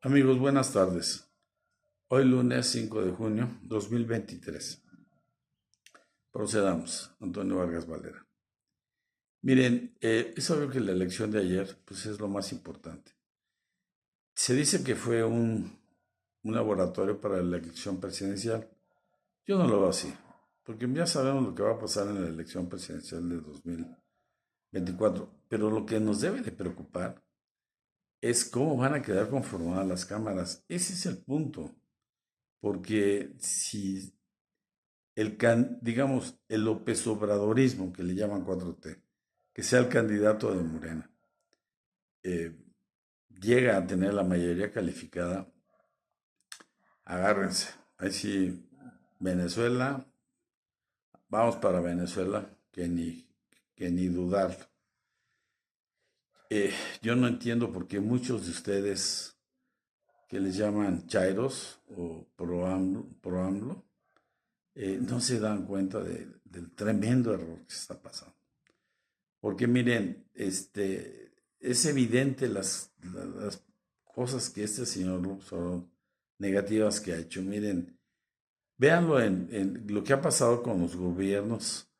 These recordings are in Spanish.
Amigos, buenas tardes. Hoy lunes 5 de junio 2023. Procedamos. Antonio Vargas Valera. Miren, es obvio que la elección de ayer pues es lo más importante. Se dice que fue un laboratorio para la elección presidencial. Yo no lo veo así, porque ya sabemos lo que va a pasar en la elección presidencial de 2024. Pero lo que nos debe de preocupar es cómo van a quedar conformadas las cámaras. Ese es el punto. Porque si digamos, el López Obradorismo, que le llaman 4T, que sea el candidato de Morena, eh, llega a tener la mayoría calificada, agárrense. Ahí sí, Venezuela, vamos para Venezuela, que ni dudarlo. Yo no entiendo por qué muchos de ustedes que les llaman chairos o pro-AMLO, no se dan cuenta del tremendo error que se está pasando. Porque miren, es evidente las cosas que este señor López Obrador, negativas que ha hecho. Miren, véanlo en lo que ha pasado con los gobiernos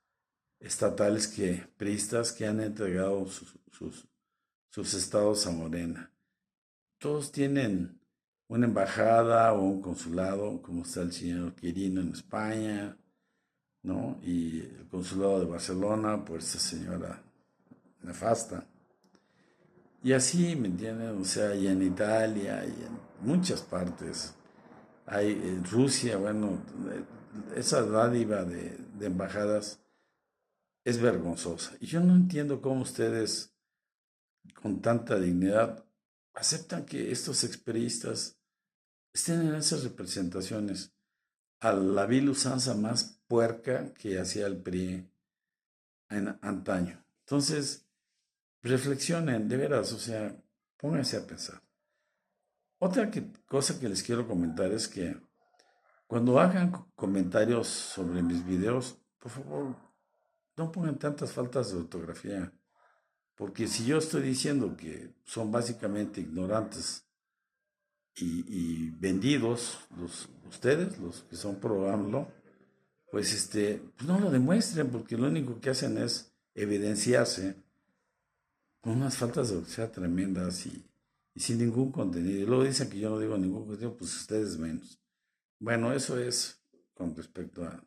estatales priistas que han entregado sus estados a Morena. Todos tienen una embajada o un consulado, como está el señor Quirino en España, ¿no? Y el consulado de Barcelona, por esta señora nefasta. Y así, ¿me entienden? O sea, y en Italia y en muchas partes. Hay en Rusia, bueno, esa dádiva de embajadas es vergonzosa. Y yo no entiendo cómo ustedes, con tanta dignidad, aceptan que estos experistas estén en esas representaciones a la vil usanza más puerca que hacía el PRI en antaño. Entonces, reflexionen, de veras, o sea, pónganse a pensar. Otra cosa que les quiero comentar es que cuando hagan comentarios sobre mis videos, por favor, no pongan tantas faltas de ortografía, porque si yo estoy diciendo que son básicamente ignorantes y vendidos ustedes, los que son pro AMLO, pues pues no lo demuestren, porque lo único que hacen es evidenciarse con unas faltas de ortografía tremendas y sin ningún contenido. Y luego dicen que yo no digo ningún contenido, pues ustedes menos. Bueno, eso es con respecto a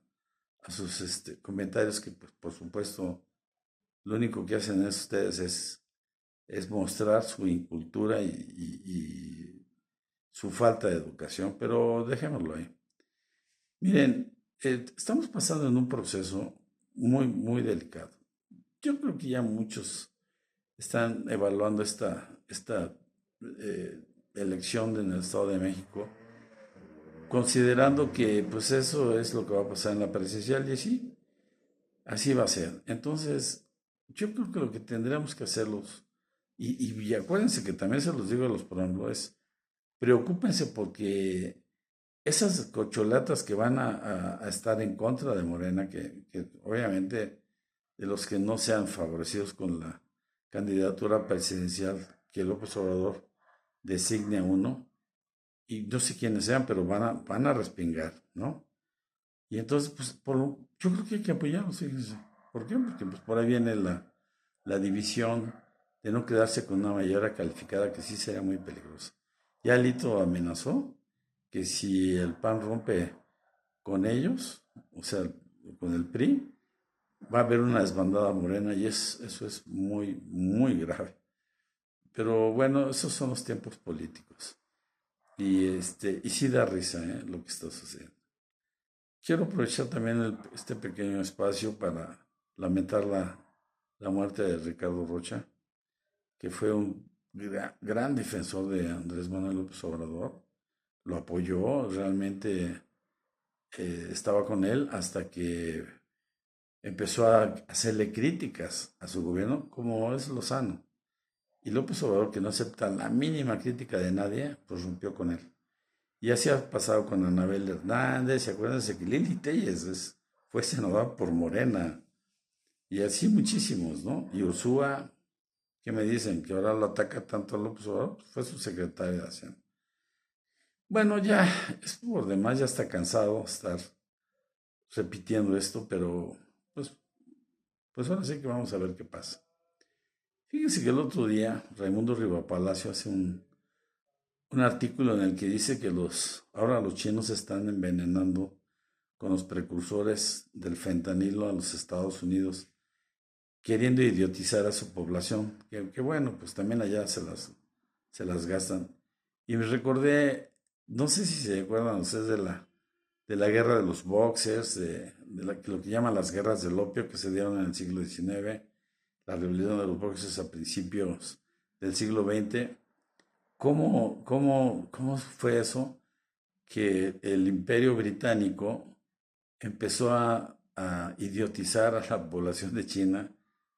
sus comentarios que, pues, por supuesto, lo único que hacen ustedes es mostrar su incultura y su falta de educación, pero dejémoslo ahí. Miren, estamos pasando en un proceso muy, muy delicado. Yo creo que ya muchos están evaluando esta elección en el Estado de México, considerando que pues eso es lo que va a pasar en la presidencial y sí, así va a ser. Entonces, yo creo que lo que tendríamos que hacerlos, y acuérdense que también se los digo a los programas, es preocúpense porque esas cocholatas que van a estar en contra de Morena, que obviamente de los que no sean favorecidos con la candidatura presidencial que López Obrador designe a uno, y no sé quiénes sean, pero van a respingar, ¿no? Y entonces, pues, yo creo que hay que apoyarlos, fíjense. ¿Por qué? Porque pues, por ahí viene la división de no quedarse con una mayoría calificada que sí sería muy peligrosa. Ya Alito amenazó que si el PAN rompe con ellos, o sea, con el PRI, va a haber una desbandada morena y eso es muy, muy grave. Pero bueno, esos son los tiempos políticos. Y sí da risa, lo que está sucediendo. Quiero aprovechar también este pequeño espacio para lamentar la muerte de Ricardo Rocha, que fue un gran defensor de Andrés Manuel López Obrador. Lo apoyó, realmente estaba con él hasta que empezó a hacerle críticas a su gobierno, como es Lozano. Y López Obrador, que no acepta la mínima crítica de nadie, pues rompió con él. Y así ha pasado con Anabel Hernández, ¿se acuerdan de que Lili Telles fue senadora por Morena? Y así muchísimos, ¿no? Y Ursúa, ¿qué me dicen? Que ahora lo ataca tanto a López Obrador, fue su secretaria de Hacienda. Bueno, ya es por demás, ya está cansado estar repitiendo esto, pero pues, pues ahora sí que vamos a ver qué pasa. Fíjense que el otro día Raimundo Rivapalacio hace un artículo en el que dice que ahora los chinos están envenenando con los precursores del fentanilo a los Estados Unidos, queriendo idiotizar a su población, que bueno, pues también allá se las gastan. Y me recordé, no sé si se acuerdan ustedes de la guerra de los boxers, lo que llaman las guerras del opio que se dieron en el siglo XIX, la rebelión de los boxers a principios del siglo XX. ¿Cómo fue eso? Que el imperio británico empezó a idiotizar a la población de China,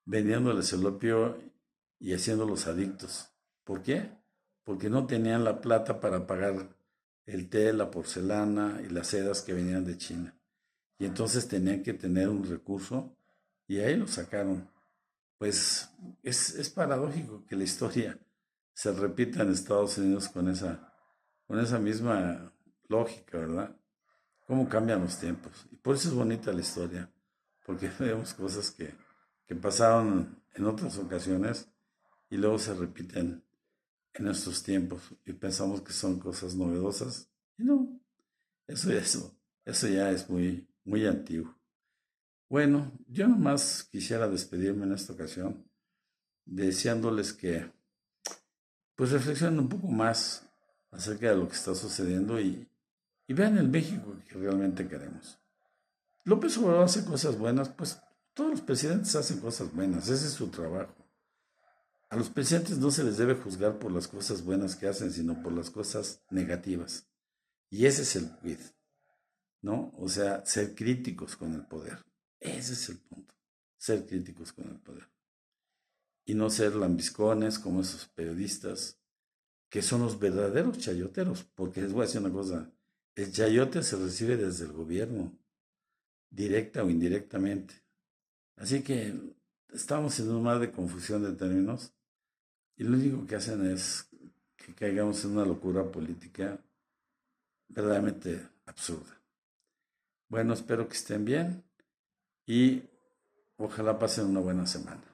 vendiéndoles el opio y haciéndolos adictos. ¿Por qué? Porque no tenían la plata para pagar el té, la porcelana y las sedas que venían de China. Y entonces tenían que tener un recurso y ahí lo sacaron. Pues es paradójico que la historia se repita en Estados Unidos con esa misma lógica, ¿verdad? Cómo cambian los tiempos. Y por eso es bonita la historia, porque vemos cosas que pasaron en otras ocasiones y luego se repiten en estos tiempos y pensamos que son cosas novedosas. Y no, eso ya es muy, muy antiguo. Bueno, yo nomás quisiera despedirme en esta ocasión, deseándoles que pues reflexionen un poco más acerca de lo que está sucediendo y vean el México que realmente queremos. López Obrador hace cosas buenas, pues todos los presidentes hacen cosas buenas, ese es su trabajo. A los presidentes no se les debe juzgar por las cosas buenas que hacen, sino por las cosas negativas. Y ese es el quid, ¿no? O sea, ser críticos con el poder. Ese es el punto, ser críticos con el poder. Y no ser lambiscones como esos periodistas que son los verdaderos chayoteros, porque les voy a decir una cosa, el chayote se recibe desde el gobierno, directa o indirectamente. Así que estamos en un mar de confusión de términos y lo único que hacen es que caigamos en una locura política verdaderamente absurda. Bueno, espero que estén bien y ojalá pasen una buena semana.